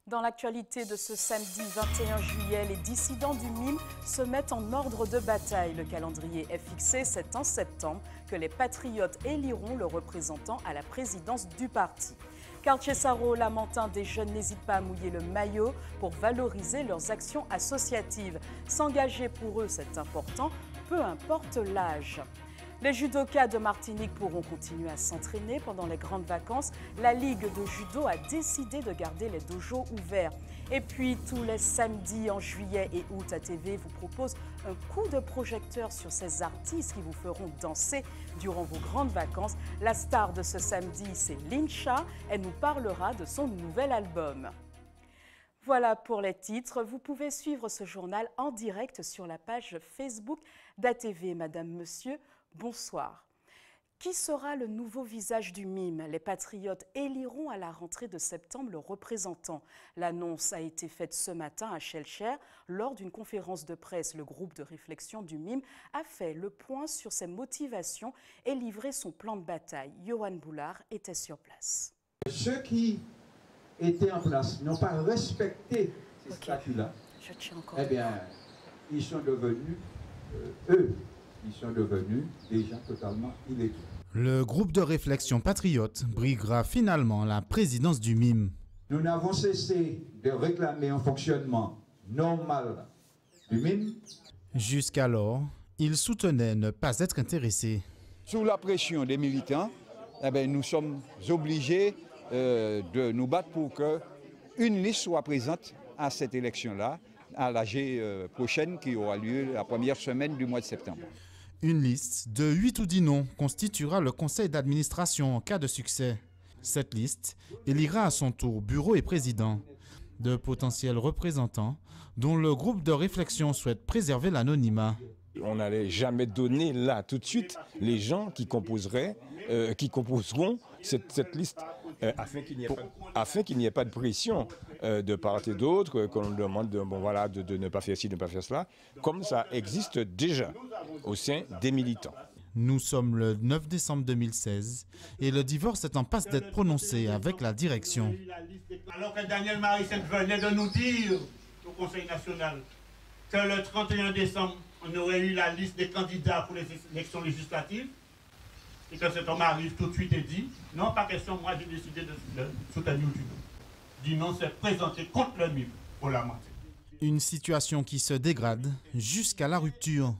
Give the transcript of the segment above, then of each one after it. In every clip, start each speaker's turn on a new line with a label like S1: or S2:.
S1: Dans l'actualité de ce samedi 21 juillet, les dissidents du MIM se mettent en ordre de bataille. Le calendrier est fixé, c'est en septembre que les patriotes éliront le représentant à la présidence du parti. Quartier Saro, Lamentin, des jeunes n'hésitent pas à mouiller le maillot pour valoriser leurs actions associatives. S'engager pour eux, c'est important, peu importe l'âge. Les judokas de Martinique pourront continuer à s'entraîner pendant les grandes vacances. La Ligue de judo a décidé de garder les dojos ouverts. Et puis, tous les samedis en juillet et août, ATV vous propose un coup de projecteur sur ces artistes qui vous feront danser durant vos grandes vacances. La star de ce samedi, c'est Lincha. Elle nous parlera de son nouvel album. Voilà pour les titres. Vous pouvez suivre ce journal en direct sur la page Facebook d'ATV. Madame, Monsieur, bonsoir. Qui sera le nouveau visage du MIM? Les patriotes éliront à la rentrée de septembre le représentant. L'annonce a été faite ce matin à Schellcher lors d'une conférence de presse. Le groupe de réflexion du MIM a fait le point sur ses motivations et livré son plan de bataille. Johan Boulard était sur place.
S2: Ceux qui étaient en place n'ont pas respecté ces statuts-là. Eh bien, ils sont devenus, ils sont devenus des gens totalement illégaux.
S3: Le groupe de réflexion patriote briguera finalement la présidence du MIM.
S2: Nous n'avons cessé de réclamer un fonctionnement normal du MIM.
S3: Jusqu'alors, il soutenait ne pas être intéressé.
S4: Sous la pression des militants, eh bien, nous sommes obligés de nous battre pour qu'une liste soit présente à cette élection-là, à l'AG prochaine qui aura lieu la première semaine du mois de septembre.
S3: Une liste de 8 ou 10 noms constituera le conseil d'administration en cas de succès. Cette liste élira à son tour bureau et président, de potentiels représentants dont le groupe de réflexion souhaite préserver l'anonymat.
S5: On n'allait jamais donner là tout de suite les gens qui composeront cette liste afin qu'il n'y ait pas de pression de part et d'autre, qu'on demande de ne pas faire ci, de ne pas faire cela, comme ça existe déjà au sein des militants.
S3: Nous sommes le 9 décembre 2016 et le divorce est en passe d'être prononcé avec la direction.
S6: Alors que Daniel Marie-Sainte venait de nous dire au Conseil national que le 31 décembre, on aurait eu la liste des candidats pour les élections législatives, et que cet homme arrive tout de suite et dit « Non, pas question, moi j'ai décidé de soutenir Judo. » Dit non, c'est présenté contre le MIM pour la moitié.
S3: Une situation qui se dégrade jusqu'à la rupture.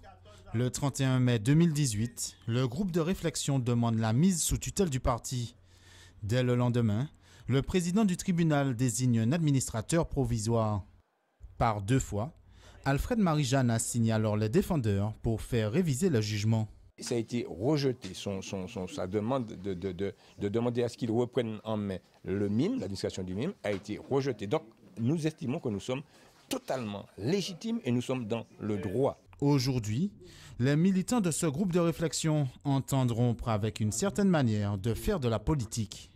S3: Le 31 mai 2018, le groupe de réflexion demande la mise sous tutelle du parti. Dès le lendemain, le président du tribunal désigne un administrateur provisoire. Par 2 fois, Alfred Marie-Jeanne a signé alors les défendeurs pour faire réviser le jugement.
S5: Ça a été rejeté, sa demande de demander à ce qu'il reprenne en main le MIM, l'administration du MIM, a été rejetée. Donc nous estimons que nous sommes totalement légitimes et nous sommes dans le droit.
S3: Aujourd'hui, les militants de ce groupe de réflexion entendent rompre avec une certaine manière de faire de la politique.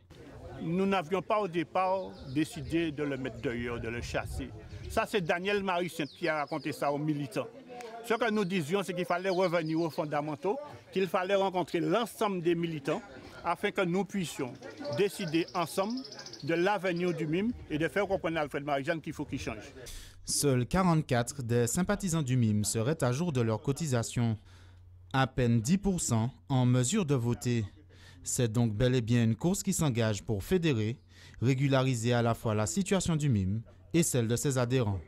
S6: Nous n'avions pas au départ décidé de le mettre dehors, de le chasser. Ça, c'est Daniel Marie-Sainte qui a raconté ça aux militants. Ce que nous disions, c'est qu'il fallait revenir aux fondamentaux, qu'il fallait rencontrer l'ensemble des militants afin que nous puissions décider ensemble de l'avenir du MIM et de faire comprendre à Alfred Marie-Jeanne qu'il faut qu'il change.
S3: Seuls 44 des sympathisants du MIM seraient à jour de leur cotisation. À peine 10% en mesure de voter. C'est donc bel et bien une course qui s'engage pour fédérer, régulariser à la fois la situation du MIM et celle de ses adhérents.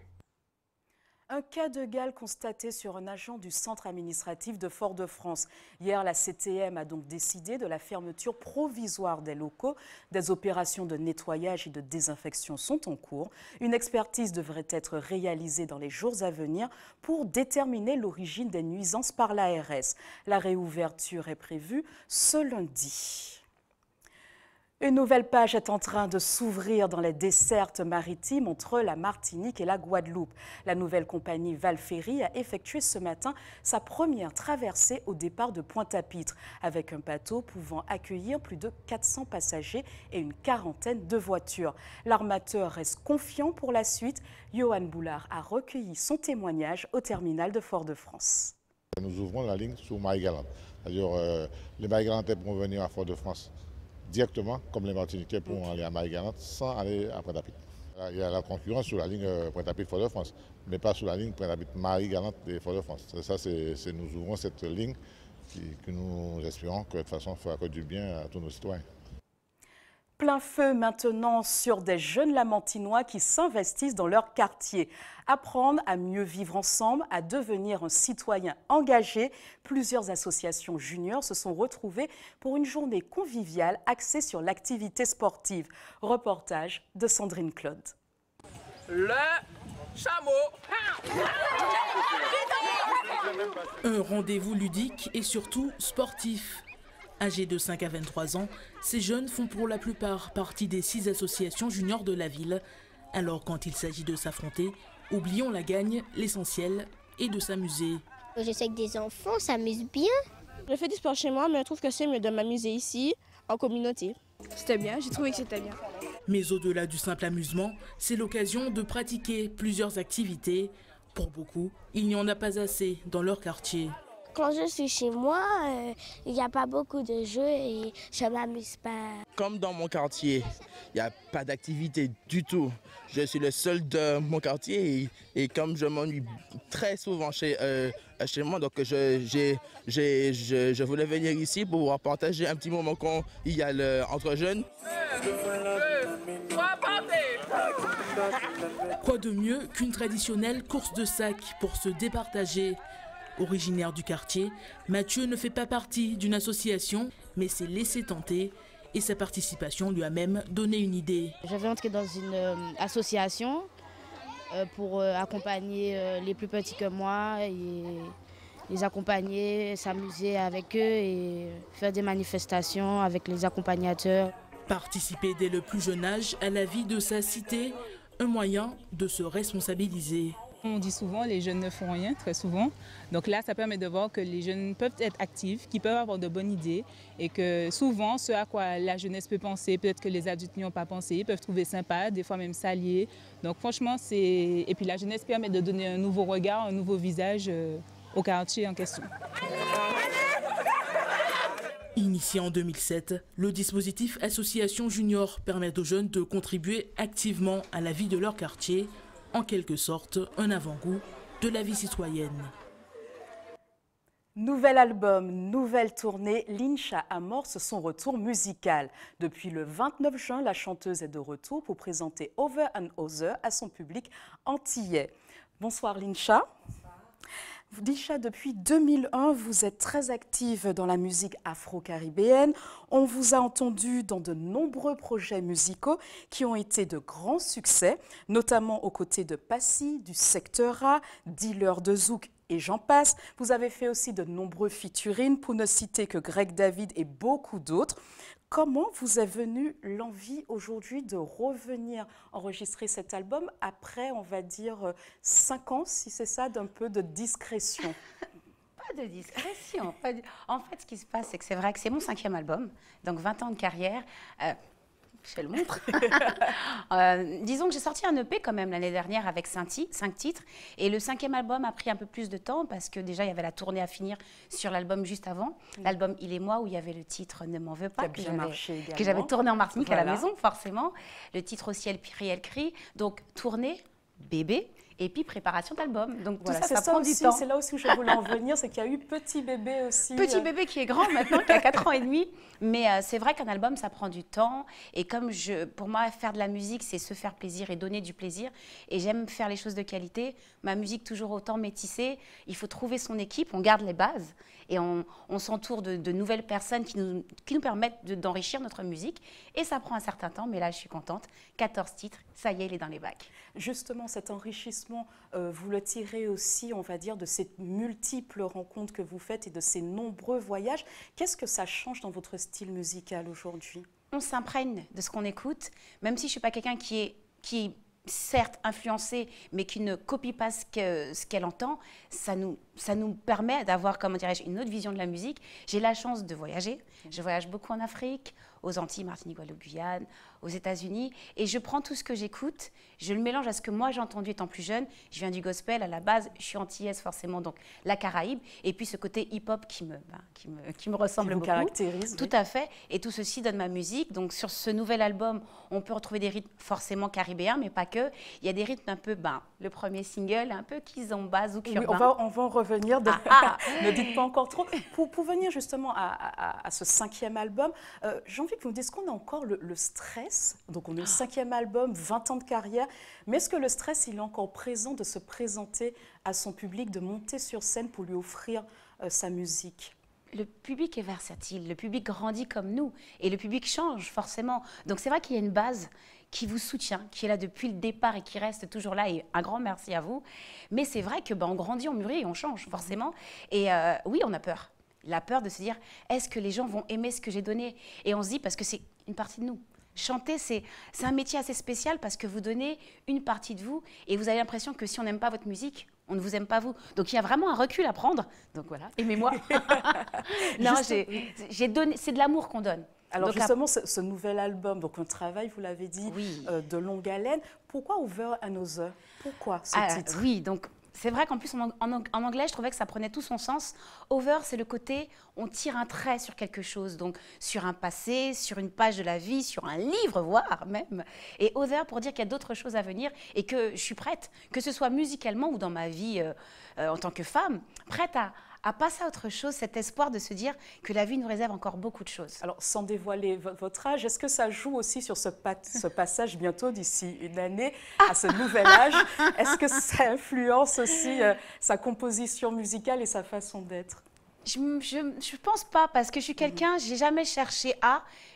S1: Un cas de gale constaté sur un agent du centre administratif de Fort-de-France. Hier, la CTM a donc décidé de la fermeture provisoire des locaux. Des opérations de nettoyage et de désinfection sont en cours. Une expertise devrait être réalisée dans les jours à venir pour déterminer l'origine des nuisances par l'ARS. La réouverture est prévue ce lundi. Une nouvelle page est en train de s'ouvrir dans les dessertes maritimes entre la Martinique et la Guadeloupe. La nouvelle compagnie Valferry a effectué ce matin sa première traversée au départ de Pointe-à-Pitre, avec un bateau pouvant accueillir plus de 400 passagers et une quarantaine de voitures. L'armateur reste confiant pour la suite. Johan Boulard a recueilli son témoignage au terminal de Fort-de-France.
S7: Nous ouvrons la ligne sur Marie-Galante. C'est-à-dire les Marie-Galantais pourront venir à Fort-de-France directement, comme les Martiniquais pourront aller à Marie-Galante sans aller à Pointe-à-Pitre. Il y a la concurrence sur la ligne Pointe-à-Pitre Fort-de-France, mais pas sur la ligne Pointe-à-Pitre Marie-Galante de Fort-de-France. Ça, nous ouvrons cette ligne que nous espérons que de toute façon fera que du bien à tous nos citoyens.
S1: Plein feu maintenant sur des jeunes Lamantinois qui s'investissent dans leur quartier. Apprendre à mieux vivre ensemble, à devenir un citoyen engagé. Plusieurs associations juniors se sont retrouvées pour une journée conviviale axée sur l'activité sportive. Reportage de Sandrine Claude.
S8: Le chameau.
S9: Un rendez-vous ludique et surtout sportif. Âgés de 5 à 23 ans, ces jeunes font pour la plupart partie des 6 associations juniors de la ville. Alors quand il s'agit de s'affronter, oublions la gagne, l'essentiel est de s'amuser.
S10: Je sais que des enfants s'amusent bien.
S11: Je fais du sport chez moi, mais je trouve que c'est mieux de m'amuser ici, en communauté. C'était bien, j'ai trouvé que c'était bien.
S9: Mais au-delà du simple amusement, c'est l'occasion de pratiquer plusieurs activités. Pour beaucoup, il n'y en a pas assez dans leur quartier.
S10: Quand je suis chez moi, il n'y a pas beaucoup de jeux et je ne m'amuse pas.
S12: Comme dans mon quartier, il n'y a pas d'activité du tout. Je suis le seul de mon quartier et comme je m'ennuie très souvent chez moi, donc je voulais venir ici pour pouvoir partager un petit moment quand il y a entre jeunes.
S9: Quoi de mieux qu'une traditionnelle course de sac pour se départager? Originaire du quartier, Mathieu ne fait pas partie d'une association, mais s'est laissé tenter et sa participation lui a même donné une idée.
S13: J'avais entré dans une association pour accompagner les plus petits que moi et les accompagner, s'amuser avec eux et faire des manifestations avec les accompagnateurs.
S9: Participer dès le plus jeune âge à la vie de sa cité, un moyen de se responsabiliser.
S14: On dit souvent les jeunes ne font rien, très souvent. Donc là, ça permet de voir que les jeunes peuvent être actifs, qu'ils peuvent avoir de bonnes idées et que souvent, ce à quoi la jeunesse peut penser, peut-être que les adultes n'y ont pas pensé, ils peuvent trouver sympa, des fois même s'allier. Donc franchement, et puis la jeunesse permet de donner un nouveau regard, un nouveau visage au quartier en question.
S9: Initié en 2007, le dispositif Association Junior permet aux jeunes de contribuer activement à la vie de leur quartier. En quelque sorte, un avant-goût de la vie citoyenne.
S1: Nouvel album, nouvelle tournée, Lincha amorce son retour musical. Depuis le 29 juin, la chanteuse est de retour pour présenter Over and Other à son public antillais. Bonsoir Lincha. Lincha, depuis 2001, vous êtes très active dans la musique afro-caribéenne. On vous a entendu dans de nombreux projets musicaux qui ont été de grands succès, notamment aux côtés de Passy, du Secteur A, Dealer de Zouk et j'en passe. Vous avez fait aussi de nombreux featuring, pour ne citer que Greg David et beaucoup d'autres. Comment vous est venue l'envie aujourd'hui de revenir enregistrer cet album après, on va dire, 5 ans, si c'est ça, d'un peu de discrétion?
S15: Pas de discrétion. En fait, ce qui se passe, c'est que c'est vrai que c'est mon 5e album, donc 20 ans de carrière. Je le montre. Disons que j'ai sorti un EP quand même l'année dernière avec 5 titres. Et le 5e album a pris un peu plus de temps parce que déjà, il y avait la tournée à finir sur l'album juste avant. L'album Il et moi, où il y avait le titre Ne m'en veux pas, que j'avais tourné en Martinique à la maison, forcément. Le titre aussi Elle crie. Donc, tournée, bébé. Et puis préparation d'album. Donc voilà, tout ça prend du temps.
S1: C'est là aussi où je voulais en venir, c'est qu'il y a eu Petit Bébé aussi.
S15: Petit Bébé qui est grand maintenant, qui a 4 ans et demi. Mais c'est vrai qu'un album, ça prend du temps. Et comme pour moi, faire de la musique, c'est se faire plaisir et donner du plaisir. Et j'aime faire les choses de qualité. Ma musique, toujours autant métissée. Il faut trouver son équipe, on garde les bases. Et on s'entoure de nouvelles personnes qui nous permettent d'enrichir notre musique. Et ça prend un certain temps, mais là, je suis contente. 14 titres, ça y est, il est dans les bacs.
S1: Justement, cet enrichissement, vous le tirez aussi, on va dire, de ces multiples rencontres que vous faites et de ces nombreux voyages. Qu'est-ce que ça change dans votre style musical aujourd'hui?
S15: On s'imprègne de ce qu'on écoute, même si je ne suis pas quelqu'un qui est certes influencée, mais qui ne copie pas ce qu'elle entend, ça nous permet d'avoir, comment dirais-je, une autre vision de la musique. J'ai la chance de voyager. Je voyage beaucoup en Afrique, aux Antilles, Martinique, Guadeloupe, Guyane, aux États-Unis. Et je prends tout ce que j'écoute, je le mélange à ce que moi j'ai entendu étant plus jeune. Je viens du gospel à la base, je suis antillaise forcément, donc la Caraïbe. Et puis ce côté hip-hop qui me ressemble beaucoup.
S1: Caractérise.
S15: Tout à fait. Et tout ceci donne ma musique. Donc sur ce nouvel album, on peut retrouver des rythmes forcément caribéens, mais pas que. Il y a des rythmes un peu, le premier single, un peu kizomba, zouk urbain.
S1: Oui, on va en revenir. Ne dites pas encore trop. Pour venir justement à ce 5e album, j'ai envie que vous me disiez, est-ce qu'on a encore le stress? Donc on est au 5e album, 20 ans de carrière, mais est-ce que le stress, il est encore présent de se présenter à son public, de monter sur scène pour lui offrir sa musique?
S15: Le public est versatile, le public grandit comme nous et le public change forcément. Donc c'est vrai qu'il y a une base qui vous soutient, qui est là depuis le départ et qui reste toujours là, et un grand merci à vous. Mais c'est vrai que on grandit, on mûrit et on change forcément. Et oui, on a peur. La peur de se dire, est-ce que les gens vont aimer ce que j'ai donné? Et on se dit, parce que c'est une partie de nous. Chanter, c'est un métier assez spécial parce que vous donnez une partie de vous et vous avez l'impression que si on n'aime pas votre musique, on ne vous aime pas vous. Donc il y a vraiment un recul à prendre. Donc voilà, aimez-moi. Non, j'ai donné, c'est de l'amour qu'on donne.
S1: Alors
S15: donc,
S1: justement, ce nouvel album, donc un travail, vous l'avez dit,
S15: oui.
S1: De longue haleine. Pourquoi Over Another? Pourquoi ce titre?
S15: Oui, donc c'est vrai qu'en plus, en anglais, je trouvais que ça prenait tout son sens. Over, c'est le côté, on tire un trait sur quelque chose, donc sur un passé, sur une page de la vie, sur un livre, voire même. Et Other, pour dire qu'il y a d'autres choses à venir et que je suis prête, que ce soit musicalement ou dans ma vie en tant que femme, prête à passer à autre chose, cet espoir de se dire que la vie nous réserve encore beaucoup de choses.
S1: Alors, sans dévoiler votre âge, est-ce que ça joue aussi sur ce passage bientôt, d'ici une année, à ce nouvel âge? Est-ce que ça influence aussi sa composition musicale et sa façon d'être?
S15: Je pense pas, parce que je suis quelqu'un, j'ai jamais cherché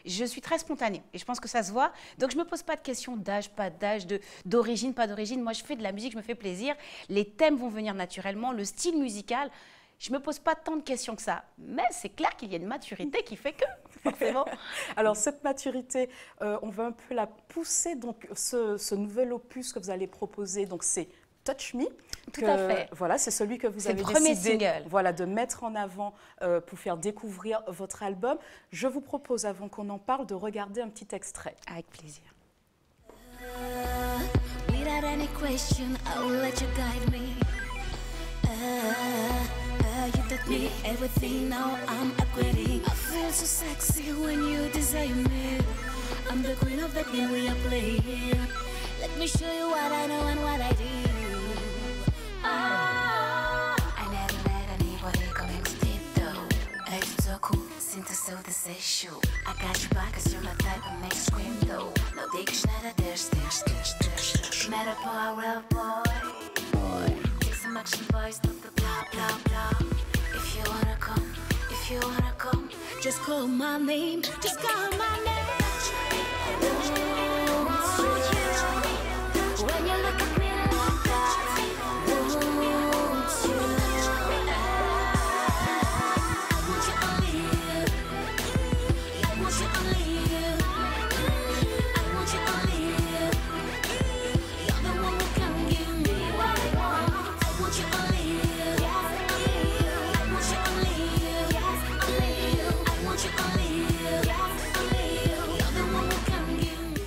S15: je suis très spontanée et je pense que ça se voit. Donc je me pose pas de questions d'âge, pas d'âge, d'origine, pas d'origine. Moi, je fais de la musique, je me fais plaisir. Les thèmes vont venir naturellement, le style musical. Je ne me pose pas tant de questions que ça, mais c'est clair qu'il y a une maturité qui fait que, forcément.
S1: Alors, cette maturité, on va un peu la pousser. Donc, ce nouvel opus que vous allez proposer, donc c'est Touch Me.
S15: Tout à fait.
S1: Voilà, c'est celui que vous avez décidé de mettre en avant pour faire découvrir votre album. Je vous propose, avant qu'on en parle, de regarder un petit extrait.
S15: Avec plaisir.
S16: Without any question, I will let you guide me. You taught me everything, now I'm upgrading. I feel so sexy when you desire me. I'm the queen of the game we are playing. Let me show you what I know and what I do. I never met anybody coming so deep though. It's so cool, synthesis of the session. I got your back cause you're the type that makes scream though. No dick, schneller, there's. Matter power, boy. Take some action, boys, not the blah, blah, blah. If you wanna come, just call my name, just call my name. When you look at me like that, won't you? I want you only you. I want you only you. I want you only you. You're the one who can give me what I want. I want you only you. I want you only you. I want you only you. You're the one who can give me.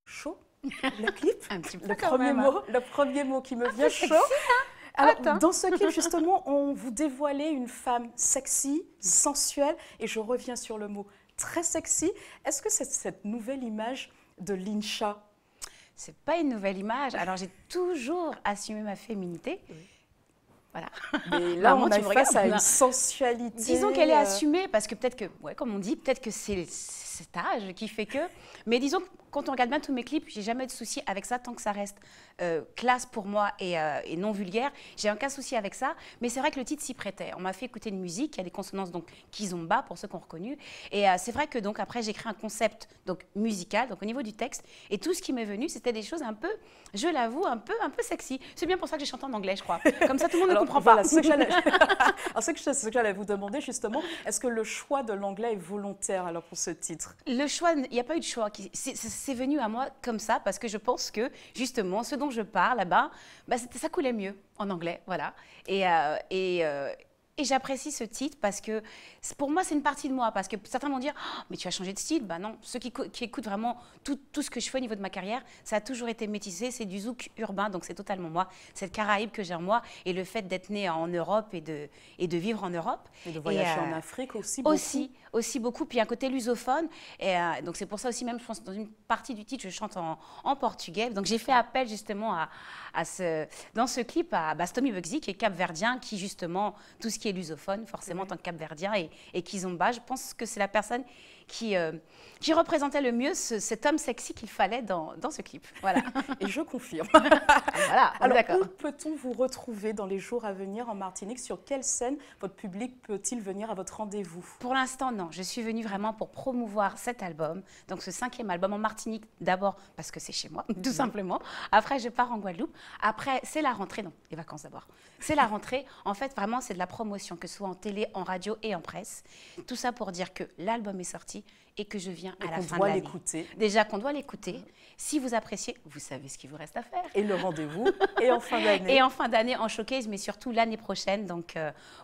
S1: Chaud, le clip,
S15: un petit peu
S1: le premier mot qui me vient, chaud. Alors, dans ce clip, justement, on vous dévoilait une femme sexy, sensuelle, et je reviens sur le mot très sexy. Est-ce que c'est cette nouvelle image de Lincha?
S15: C'est pas une nouvelle image. Alors, j'ai toujours assumé ma féminité. Oui. Voilà.
S1: Mais là, on est face à une sensualité.
S15: Disons qu'elle est assumée, parce que peut-être que, comme on dit, peut-être que c'est cet âge qui fait que... Mais disons que quand on regarde bien tous mes clips, j'ai jamais de souci avec ça tant que ça reste classe pour moi et non vulgaire. J'ai aucun souci avec ça, mais c'est vrai que le titre s'y prêtait. On m'a fait écouter une musique, il y a des consonances donc kizomba pour ceux qui ont reconnu, et c'est vrai que donc après j'ai créé un concept donc musical, donc au niveau du texte, et tout ce qui m'est venu c'était des choses un peu, je l'avoue, un peu sexy. C'est bien pour ça que j'ai chanté en anglais, je crois. Comme ça tout le monde ne comprend pas.
S1: C'est ce que j'allais vous demander justement. Est-ce que le choix de l'anglais est volontaire alors pour ce titre?
S15: Le choix, il n'y a pas eu de choix. C'est venu à moi comme ça parce que je pense que justement ce dont je parle là-bas, ça coulait mieux en anglais, voilà. Et Et j'apprécie ce titre parce que pour moi, c'est une partie de moi. Parce que certains vont dire oh, mais tu as changé de style. Ben non, ceux qui écoutent vraiment tout ce que je fais au niveau de ma carrière, ça a toujours été métissé. C'est du zouk urbain, donc c'est totalement moi. C'est le Caraïbe que j'ai en moi. Et le fait d'être né en Europe et de vivre en Europe.
S1: Et de voyager en Afrique aussi beaucoup.
S15: Aussi beaucoup. Puis un côté lusophone. Et donc c'est pour ça aussi, même, je pense, dans une partie du titre, je chante en portugais. Donc j'ai fait appel justement dans ce clip à Bastomi Bugsy, qui est capverdien, qui justement, tout ce qui est lusophone, forcément, en tant que capverdien, et Kizomba, je pense que c'est la personne qui représentait le mieux cet homme sexy qu'il fallait dans ce clip. Voilà.
S1: Et je confirme.
S15: Voilà,
S1: alors, où peut-on vous retrouver dans les jours à venir en Martinique? Sur quelle scène votre public peut-il venir à votre rendez-vous?
S15: Pour l'instant, non. Je suis venue vraiment pour promouvoir cet album, donc ce 5e album en Martinique, d'abord parce que c'est chez moi, tout simplement. Après, je pars en Guadeloupe. Après, c'est la rentrée. Non, les vacances d'abord. C'est la rentrée. En fait, vraiment, c'est de la promotion, que ce soit en télé, en radio et en presse. Tout ça pour dire que l'album est sorti et que je viens à la fin de l'année. Déjà qu'on doit l'écouter. Si vous appréciez, vous savez ce qu'il vous reste à faire.
S1: Et le rendez-vous est en fin d'année.
S15: Et en fin d'année, en showcase, mais surtout l'année prochaine, donc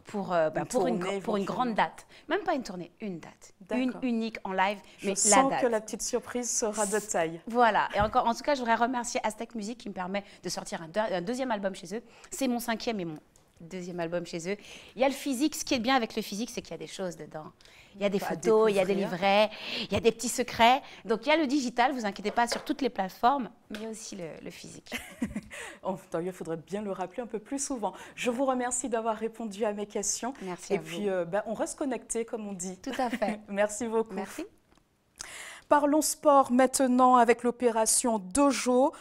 S15: pour une grande date. Même pas une tournée, une date. Une unique en live, mais
S1: je
S15: la
S1: sens
S15: date.
S1: que la petite surprise sera de taille.
S15: Voilà. Et encore, en tout cas, je voudrais remercier Aztec Music qui me permet de sortir un deuxième album chez eux. C'est mon 5e et mon 2e album chez eux. Il y a le physique. Ce qui est bien avec le physique, c'est qu'il y a des choses dedans. Il y a des photos, il y a des livrets, il y a des petits secrets. Donc, il y a le digital, vous inquiétez pas, sur toutes les plateformes, mais il y a aussi le physique.
S1: Il faudrait bien le rappeler un peu plus souvent. Je vous remercie d'avoir répondu à mes questions.
S15: Merci à vous.
S1: Et puis, on reste connectés, comme on dit.
S15: Tout à fait.
S1: Merci beaucoup.
S15: Merci.
S1: Parlons sport maintenant avec l'opération Dojo.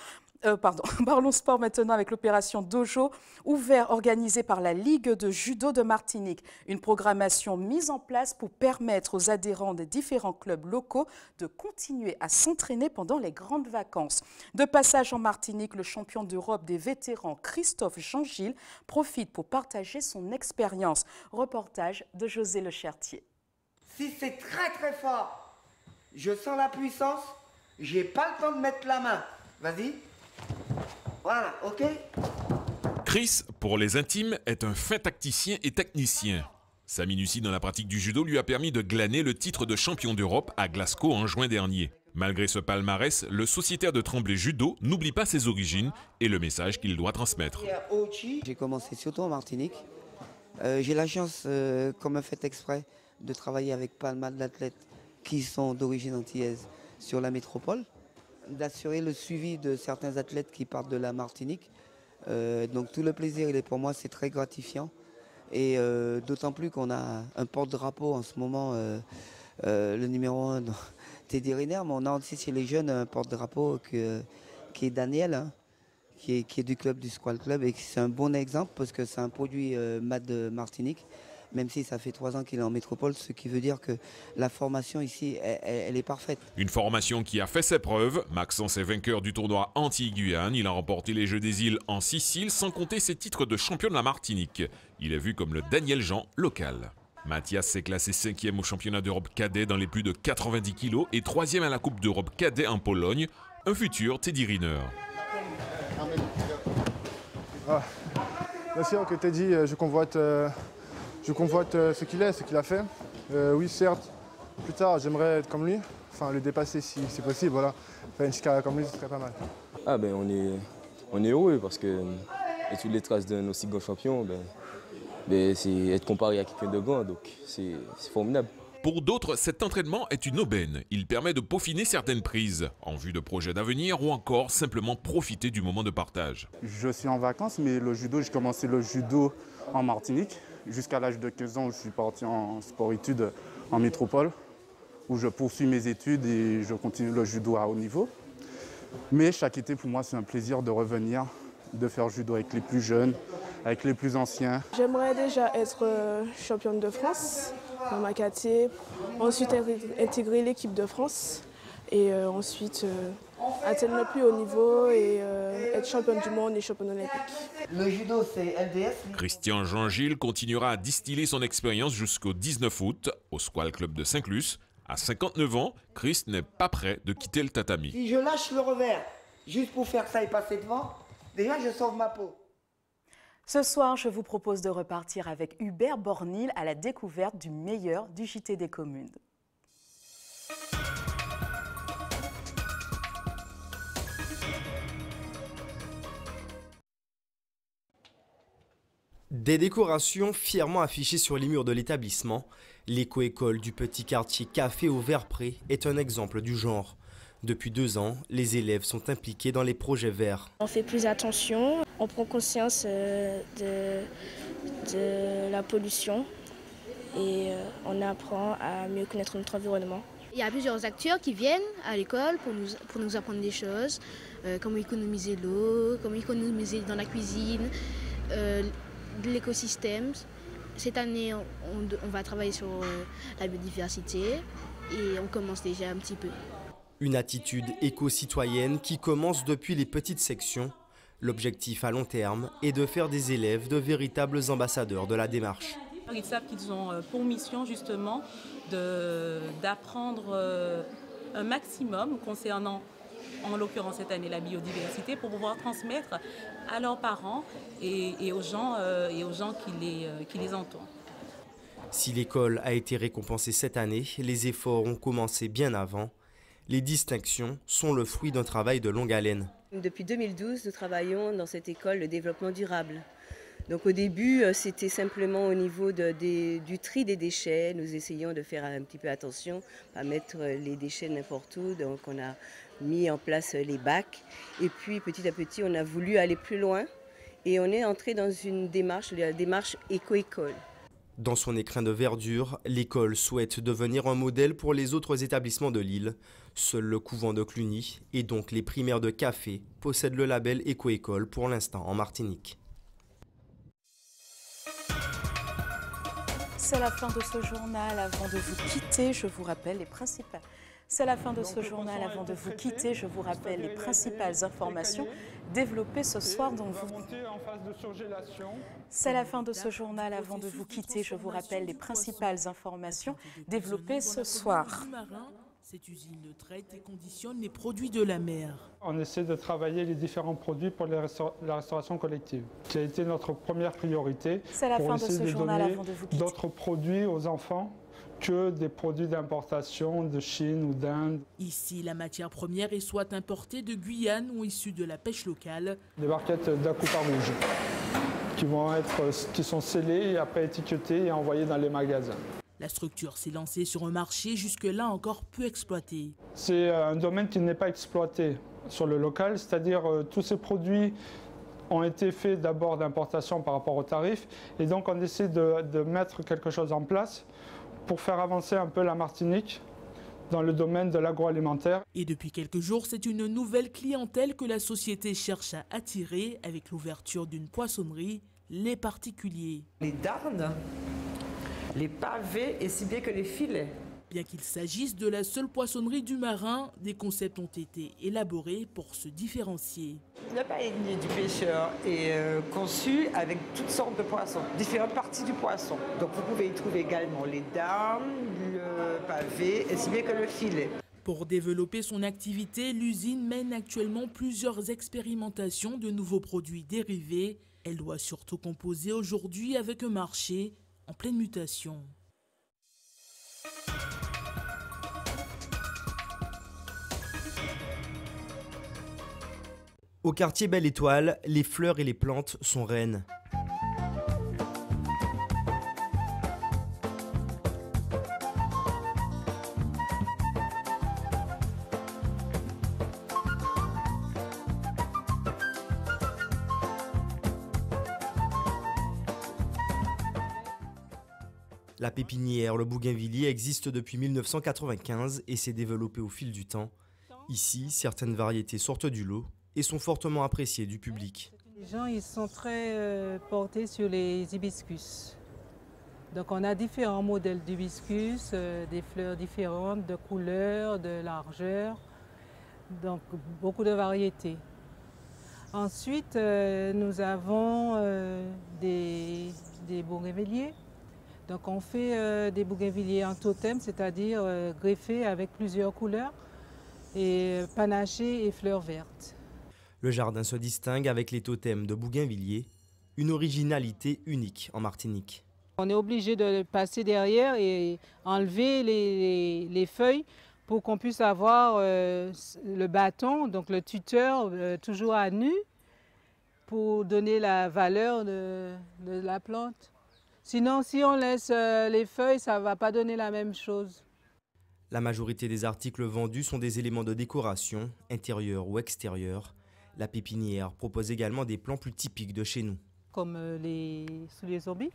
S1: Parlons sport maintenant avec l'opération Dojo, organisée par la Ligue de judo de Martinique. Une programmation mise en place pour permettre aux adhérents des différents clubs locaux de continuer à s'entraîner pendant les grandes vacances. De passage en Martinique, le champion d'Europe des vétérans Christophe Jean-Gilles profite pour partager son expérience. Reportage de José Le Chertier.
S17: Si c'est très très fort, je sens la puissance, j'ai pas le temps de mettre la main. Vas-y. Voilà, ok.
S18: Chris, pour les intimes, est un fin tacticien et technicien. Sa minutie dans la pratique du judo lui a permis de glaner le titre de champion d'Europe à Glasgow en juin dernier. Malgré ce palmarès, le sociétaire de Tremblay Judo n'oublie pas ses origines et le message qu'il doit transmettre.
S17: J'ai commencé surtout en Martinique. J'ai la chance, comme un fait exprès, de travailler avec pas mal d'athlètes qui sont d'origine antillaise sur la métropole, d'assurer le suivi de certains athlètes qui partent de la Martinique. Donc tout le plaisir, il est pour moi, c'est très gratifiant. Et d'autant plus qu'on a un porte-drapeau en ce moment, le numéro 1, Teddy Riner, mais on a aussi chez les jeunes un porte-drapeau qui est Daniel, hein, qui est du club du Squall Club, et c'est un bon exemple parce que c'est un produit MAD de Martinique, même si ça fait 3 ans qu'il est en métropole, ce qui veut dire que la formation ici, elle est parfaite.
S18: Une formation qui a fait ses preuves. Maxence est vainqueur du tournoi Antilles-Guyane. Il a remporté les Jeux des îles en Sicile, sans compter ses titres de champion de la Martinique. Il est vu comme le Daniel Jean local. Mathias s'est classé 5e au championnat d'Europe cadet dans les plus de 90 kg et 3e à la Coupe d'Europe cadet en Pologne. Un futur Teddy Riner.
S19: Bien sûr que Teddy, je convoite ce qu'il est, ce qu'il a fait. Oui, certes, plus tard, j'aimerais être comme lui, enfin le dépasser si c'est possible. Voilà. Faire une carrière comme lui, ce serait pas mal.
S20: Ah ben, on est heureux parce que étudier les traces d'un aussi grand champion, c'est être comparé à quelqu'un de grand, donc c'est formidable.
S18: Pour d'autres, cet entraînement est une aubaine. Il permet de peaufiner certaines prises, en vue de projets d'avenir ou encore simplement profiter du moment de partage.
S19: Je suis en vacances, mais le judo, j'ai commencé le judo en Martinique. Jusqu'à l'âge de 15 ans, où je suis parti en sport-études en métropole, où je poursuis mes études et je continue le judo à haut niveau. Mais chaque été, pour moi, c'est un plaisir de revenir, de faire judo avec les plus jeunes, avec les plus anciens.
S11: J'aimerais déjà être championne de France dans ma catégorie, ensuite intégrer l'équipe de France et ensuite atteindre le plus haut niveau et être championne du monde et championne olympique.
S17: Le judo, c'est LDS.
S18: Christian Jean-Gilles continuera à distiller son expérience jusqu'au 19 août au Squall Club de Saint-Luce. À 59 ans, Chris n'est pas prêt de quitter le tatami.
S17: Si je lâche le revers juste pour faire ça et passer devant, déjà je sauve ma peau.
S1: Ce soir, je vous propose de repartir avec Hubert Bornil à la découverte du meilleur du JT des communes.
S21: Des décorations fièrement affichées sur les murs de l'établissement, l'éco-école du petit quartier Café au Vert-Pré est un exemple du genre. Depuis 2 ans, les élèves sont impliqués dans les projets verts.
S22: On fait plus attention, on prend conscience de la pollution et on apprend à mieux connaître notre environnement.
S23: Il y a plusieurs acteurs qui viennent à l'école pour nous apprendre des choses, comment économiser l'eau, comment économiser dans la cuisine, de l'écosystème. Cette année, on va travailler sur la biodiversité et on commence déjà un petit peu.
S21: Une attitude éco-citoyenne qui commence depuis les petites sections. L'objectif à long terme est de faire des élèves de véritables ambassadeurs de la démarche.
S24: Ils savent qu'ils ont pour mission justement d'apprendre un maximum concernant, en l'occurrence cette année, la biodiversité pour pouvoir transmettre à leurs parents et aux gens qui les entourent.
S21: Si l'école a été récompensée cette année, les efforts ont commencé bien avant. Les distinctions sont le fruit d'un travail de longue haleine.
S25: Depuis 2012, nous travaillons dans cette école le développement durable. Donc au début, c'était simplement au niveau du tri des déchets. Nous essayons de faire un petit peu attention, pas mettre les déchets n'importe où. Donc on a mis en place les bacs. Et puis petit à petit, on a voulu aller plus loin. Et on est entré dans une démarche, la démarche éco-école.
S21: Dans son écrin de verdure, l'école souhaite devenir un modèle pour les autres établissements de l'île. Seul le couvent de Cluny et donc les primaires de Café possèdent le label éco-école pour l'instant en Martinique.
S1: C'est la fin de ce journal. Avant de vous quitter, je vous rappelle les principales. C'est la fin de ce journal. Avant de vous quitter, je vous rappelle les principales informations développées ce soir dont vous... C'est la fin de ce journal. Avant de vous quitter, je vous rappelle les principales informations développées ce soir.
S9: Cette usine traite et conditionne les produits de la mer.
S26: On essaie de travailler les différents produits pour la restauration collective, qui a été notre première priorité.
S1: C'est la fin de ce journal. Avant de vous quitter.
S26: D'autres produits aux enfants que des produits d'importation de Chine ou d'Inde.
S9: Ici, la matière première est soit importée de Guyane ou issue de la pêche locale.
S26: Des barquettes d'Akupa rouge qui sont scellées et après étiquetées et envoyées dans les magasins.
S9: La structure s'est lancée sur un marché jusque-là encore peu exploité.
S26: C'est un domaine qui n'est pas exploité sur le local, c'est-à-dire tous ces produits ont été faits d'abord d'importation par rapport aux tarifs et donc on essaie de mettre quelque chose en place pour faire avancer un peu la Martinique dans le domaine de l'agroalimentaire.
S9: Et depuis quelques jours, c'est une nouvelle clientèle que la société cherche à attirer avec l'ouverture d'une poissonnerie, les particuliers.
S27: Les darnes, les pavés et si bien que les filets.
S9: Bien qu'il s'agisse de la seule poissonnerie du Marin, des concepts ont été élaborés pour se différencier.
S27: Le panier du pêcheur est conçu avec toutes sortes de poissons, différentes parties du poisson. Donc vous pouvez y trouver également les darnes, le pavé et si bien que le filet.
S9: Pour développer son activité, l'usine mène actuellement plusieurs expérimentations de nouveaux produits dérivés. Elle doit surtout composer aujourd'hui avec un marché en pleine mutation.
S21: Au quartier Belle Étoile, les fleurs et les plantes sont reines. La pépinière Le Bougainvilliers existe depuis 1995 et s'est développée au fil du temps. Ici, certaines variétés sortent du lot et sont fortement appréciées du public.
S28: Les gens ils sont très portés sur les hibiscus. Donc on a différents modèles d'hibiscus, des fleurs différentes, de couleurs, de largeur, donc beaucoup de variétés. Ensuite, nous avons des bougainvilliers. Donc on fait des bougainvilliers en totem, c'est-à-dire greffés avec plusieurs couleurs et panachés et fleurs vertes.
S21: Le jardin se distingue avec les totems de Bougainvilliers, Une originalité unique en Martinique.
S28: On est obligé de passer derrière et enlever les feuilles pour qu'on puisse avoir le bâton, donc le tuteur, toujours à nu, pour donner la valeur de la plante. Sinon, si on laisse les feuilles, ça ne va pas donner la même chose.
S21: La majorité des articles vendus sont des éléments de décoration, intérieurs ou extérieurs. La pépinière propose également des plants plus typiques de chez nous.
S28: Comme les souliers zombies,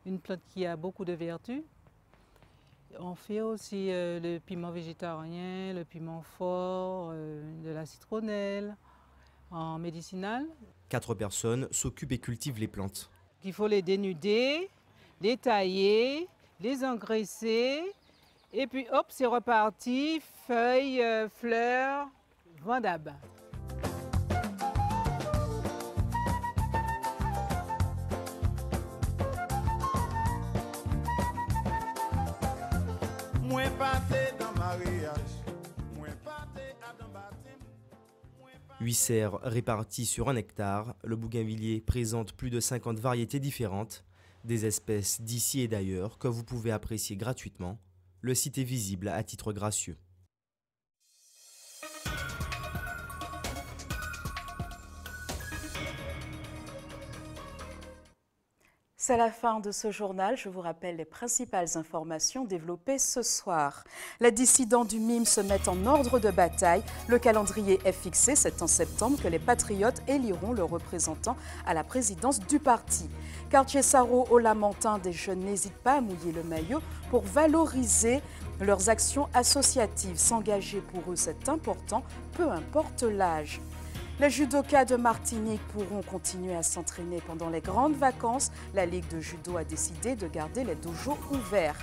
S28: une plante qui a beaucoup de vertus. On fait aussi le piment végétarien, le piment fort, de la citronnelle, en médicinal.
S21: 4 personnes s'occupent et cultivent les plantes.
S28: Il faut les dénuder, les tailler, les engraisser, et puis hop, c'est reparti, feuilles, fleurs, vendables.
S2: Moins pâté dans mariage, moins pâté à dans baptême.
S21: 8 serres réparties sur 1 hectare, le bougainvillier présente plus de 50 variétés différentes, des espèces d'ici et d'ailleurs que vous pouvez apprécier gratuitement. Le site est visible à titre gracieux.
S1: C'est la fin de ce journal. Je vous rappelle les principales informations développées ce soir. Les dissidents du MIM se mettent en ordre de bataille. Le calendrier est fixé, c'est en septembre que les patriotes éliront le représentant à la présidence du parti. Quartier Saro au Lamentin, des jeunes n'hésitent pas à mouiller le maillot pour valoriser leurs actions associatives. S'engager pour eux, c'est important, peu importe l'âge. Les judokas de Martinique pourront continuer à s'entraîner pendant les grandes vacances. La Ligue de judo a décidé de garder les dojos ouverts.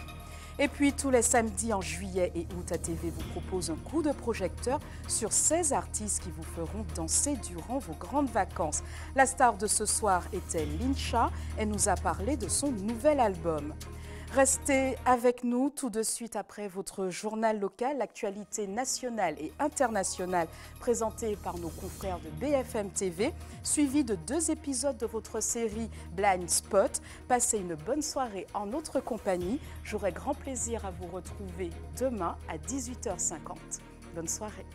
S1: Et puis, tous les samedis en juillet et août, ATV vous propose un coup de projecteur sur 16 artistes qui vous feront danser durant vos grandes vacances. La star de ce soir était Lincha. Elle nous a parlé de son nouvel album. Restez avec nous tout de suite après votre journal local, l'actualité nationale et internationale présentée par nos confrères de BFM TV, suivi de 2 épisodes de votre série Blind Spot. Passez une bonne soirée en notre compagnie. J'aurai grand plaisir à vous retrouver demain à 18h50. Bonne soirée.